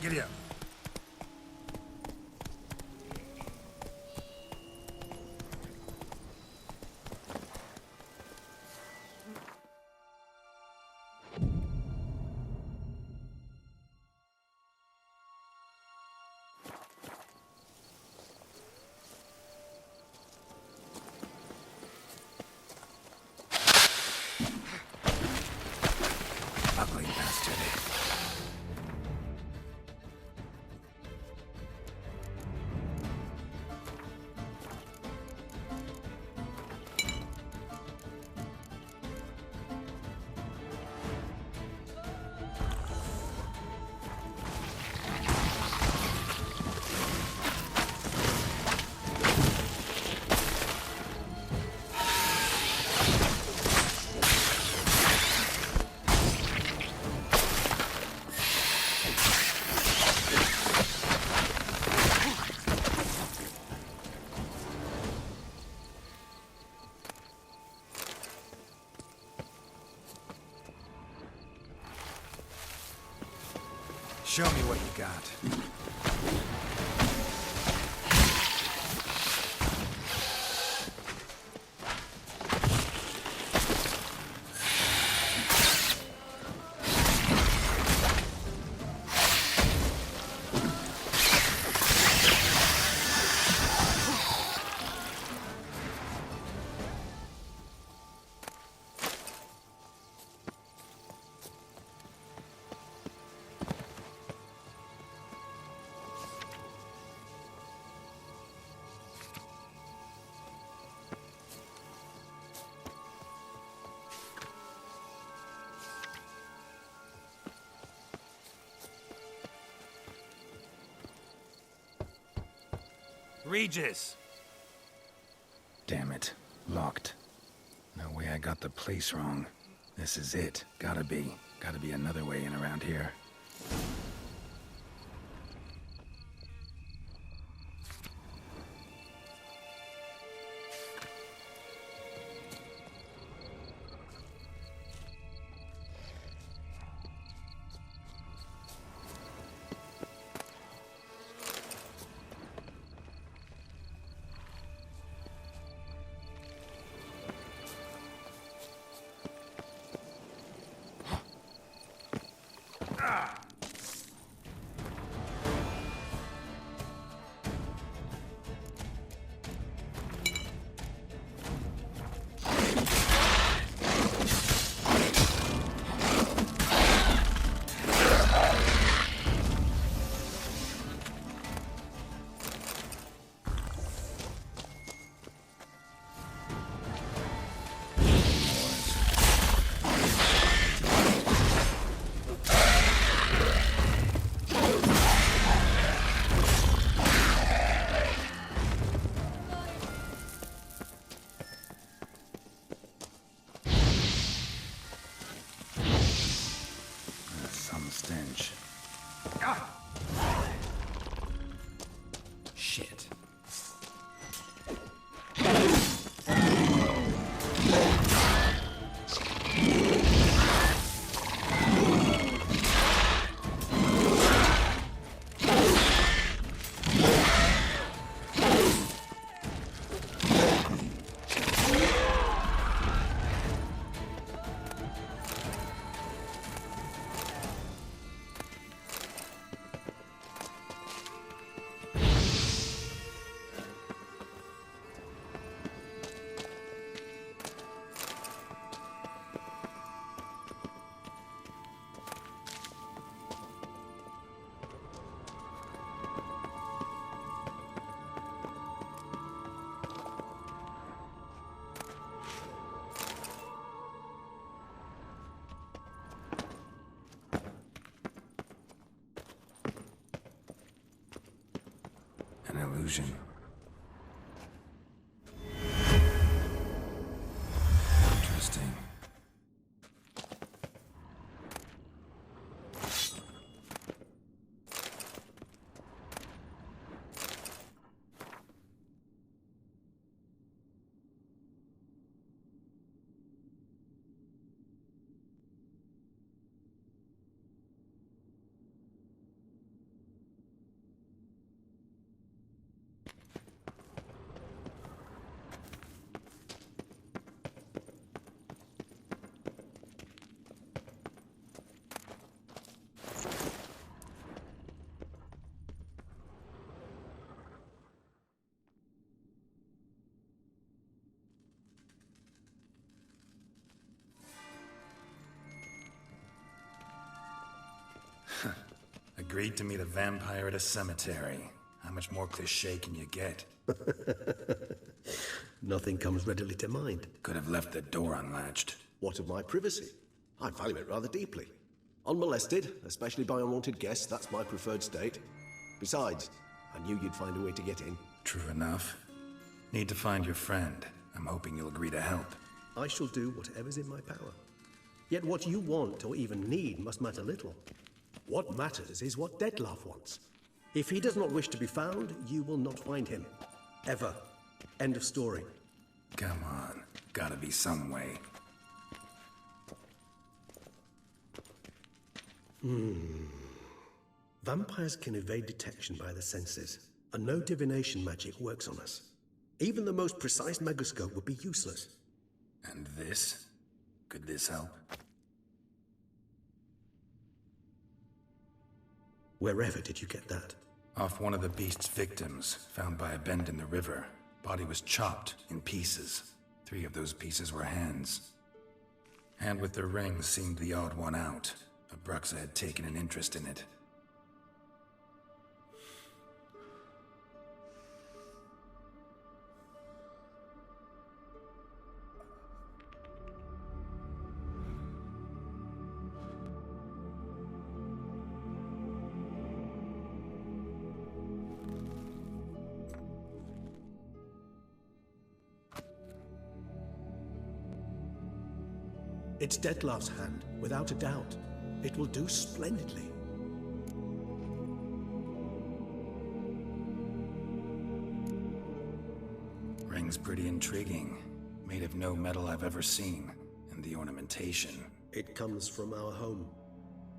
Giddy up. Ugly bastard. Show me what you got. Regis! Damn it. Locked. No way I got the place wrong. This is it. Gotta be. Gotta be another way in around here. Some stench. Shit. An illusion. Interesting. Agreed to meet a vampire at a cemetery. How much more cliché can you get? Nothing comes readily to mind. Could have left the door unlatched. What of my privacy? I value it rather deeply. Unmolested, especially by unwanted guests, that's my preferred state. Besides, I knew you'd find a way to get in. True enough. Need to find your friend. I'm hoping you'll agree to help. I shall do whatever's in my power. Yet what you want or even need must matter little. What matters is what Dettlaff wants. If he does not wish to be found, you will not find him. Ever. End of story. Come on. Gotta be some way. Vampires can evade detection by the senses, and no divination magic works on us. Even the most precise megascope would be useless. And this? Could this help? Wherever did you get that? Off one of the beast's victims, found by a bend in the river. Body was chopped in pieces. 3 of those pieces were hands. Hand with the ring seemed the odd one out. Abruxa had taken an interest in it. It's Dettlaff's hand, without a doubt. It will do splendidly. Ring's pretty intriguing. Made of no metal I've ever seen. And the ornamentation. It comes from our home,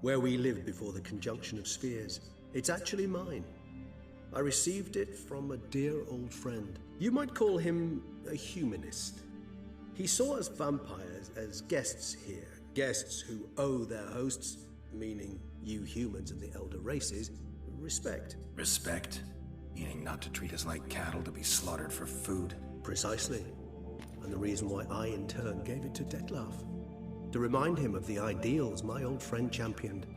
where we lived before the conjunction of spheres. It's actually mine. I received it from a dear old friend. You might call him a humanist. He saw us vampires as guests here, guests who owe their hosts, meaning you humans and the elder races, respect. Respect? Meaning not to treat us like cattle to be slaughtered for food? Precisely. And the reason why I in turn gave it to Dettlaff. To remind him of the ideals my old friend championed.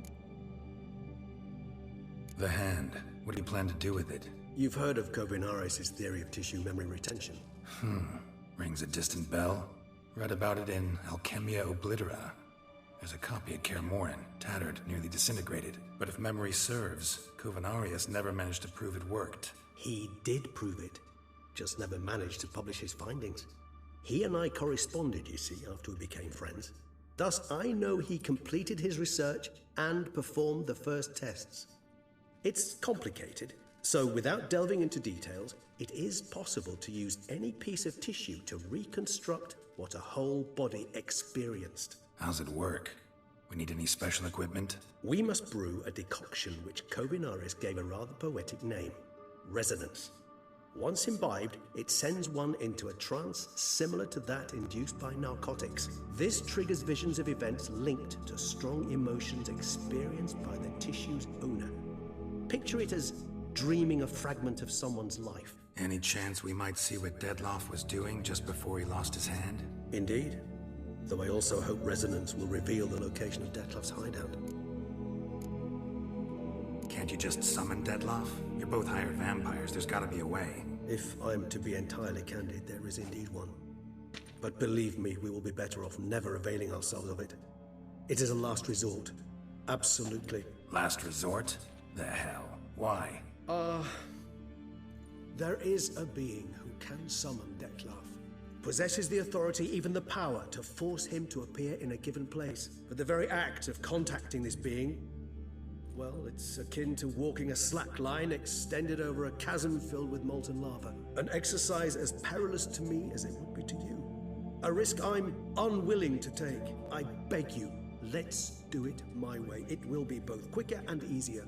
The hand. What do you plan to do with it? You've heard of Kovinares' theory of tissue memory retention. Rings a distant bell. Read about it in Alchemia Oblitera. There's a copy at Kaer Morhen, tattered, nearly disintegrated. But if memory serves, Kovinares never managed to prove it worked. He did prove it, just never managed to publish his findings. He and I corresponded, you see, after we became friends. Thus, I know he completed his research and performed the first tests. It's complicated, so without delving into details, it is possible to use any piece of tissue to reconstruct what a whole body experienced. How's it work? We need any special equipment? We must brew a decoction which Kovinares gave a rather poetic name, resonance. Once imbibed, it sends one into a trance similar to that induced by narcotics. This triggers visions of events linked to strong emotions experienced by the tissue's owner. Picture it as dreaming a fragment of someone's life. Any chance we might see what Dettlaff was doing just before he lost his hand? Indeed. Though I also hope resonance will reveal the location of Dettlaff's hideout. Can't you just summon Dettlaff? You're both hired vampires, there's gotta be a way. If I'm to be entirely candid, there is indeed one. But believe me, we will be better off never availing ourselves of it. It is a last resort. Absolutely. Last resort? The hell? Why? There is a being who can summon Dettlaff. Possesses the authority, even the power, to force him to appear in a given place. But the very act of contacting this being, well, it's akin to walking a slack line extended over a chasm filled with molten lava. An exercise as perilous to me as it would be to you. A risk I'm unwilling to take. I beg you, let's do it my way. It will be both quicker and easier.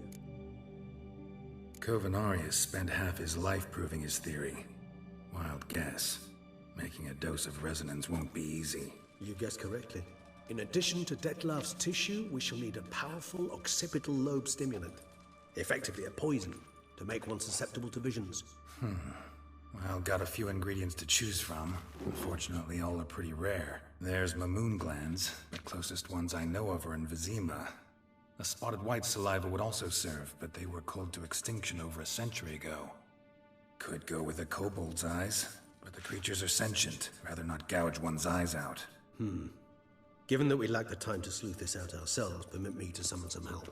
Kovinares spent half his life proving his theory. Wild guess. Making a dose of resonance won't be easy. You guessed correctly. In addition to Dettlaff's tissue, we shall need a powerful occipital lobe stimulant. Effectively a poison, to make one susceptible to visions. Well, got a few ingredients to choose from. Unfortunately, all are pretty rare. There's Mamoon glands. The closest ones I know of are in Vizima. A spotted white saliva would also serve, but they were culled to extinction over a century ago. Could go with a kobold's eyes, but the creatures are sentient. Rather not gouge one's eyes out. Given that we lack the time to sleuth this out ourselves, permit me to summon some help.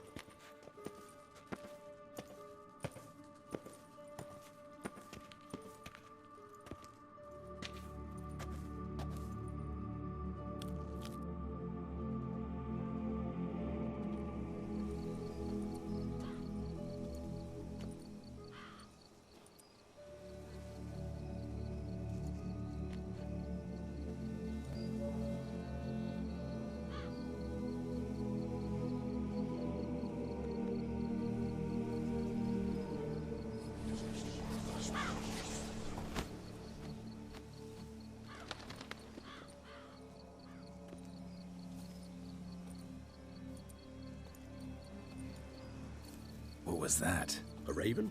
What was that? A raven?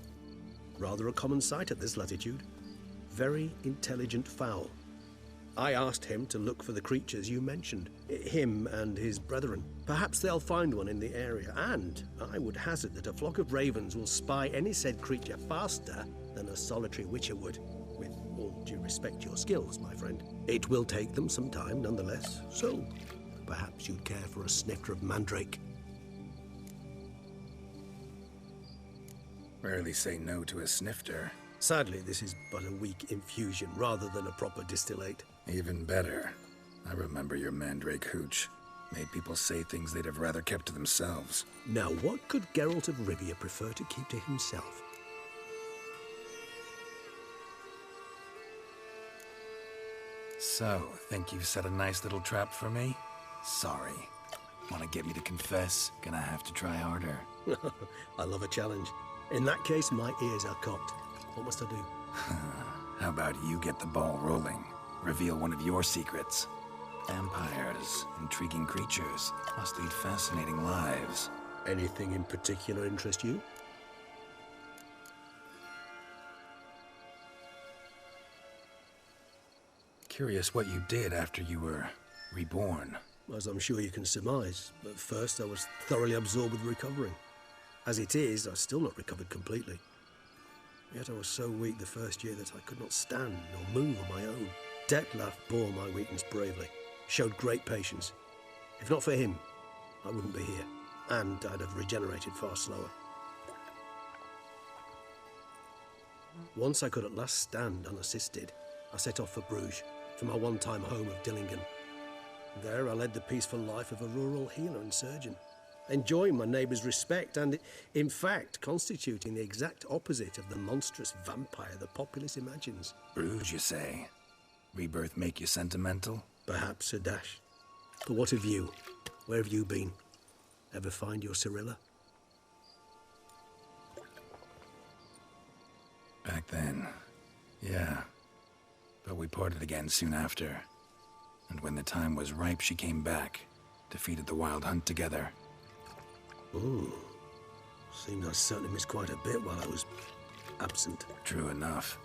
Rather a common sight at this latitude. Very intelligent fowl. I asked him to look for the creatures you mentioned. Him and his brethren. Perhaps they'll find one in the area, and I would hazard that a flock of ravens will spy any said creature faster than a solitary witcher would. With all due respect to your skills, my friend. It will take them some time, nonetheless, so perhaps you'd care for a snifter of mandrake. Rarely say no to a snifter. Sadly, this is but a weak infusion rather than a proper distillate. Even better. I remember your mandrake hooch. Made people say things they'd have rather kept to themselves. Now, what could Geralt of Rivia prefer to keep to himself? So, think you've set a nice little trap for me? Sorry. Want to get me to confess? Gonna have to try harder. I love a challenge. In that case, my ears are cocked. What must I do? How about you get the ball rolling? Reveal one of your secrets. Vampires, intriguing creatures, must lead fascinating lives. Anything in particular interest you? Curious what you did after you were reborn. As I'm sure you can surmise, at first I was thoroughly absorbed with recovering. As it is, I've still not recovered completely. Yet I was so weak the first year that I could not stand nor move on my own. Dettlaff bore my weakness bravely, showed great patience. If not for him, I wouldn't be here, and I'd have regenerated far slower. Once I could at last stand unassisted, I set off for Bruges, for my one-time home of Dillingen. There I led the peaceful life of a rural healer and surgeon, enjoying my neighbours' respect and, in fact, constituting the exact opposite of the monstrous vampire the populace imagines. Bruges, you say? Rebirth make you sentimental? Perhaps a dash. But what of you? Where have you been? Ever find your Cirilla? Back then, yeah. But we parted again soon after. And when the time was ripe, she came back, defeated the Wild Hunt together. Ooh. Seems I certainly missed quite a bit while I was absent. True enough.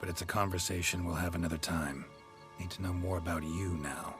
But it's a conversation we'll have another time. Need to know more about you now.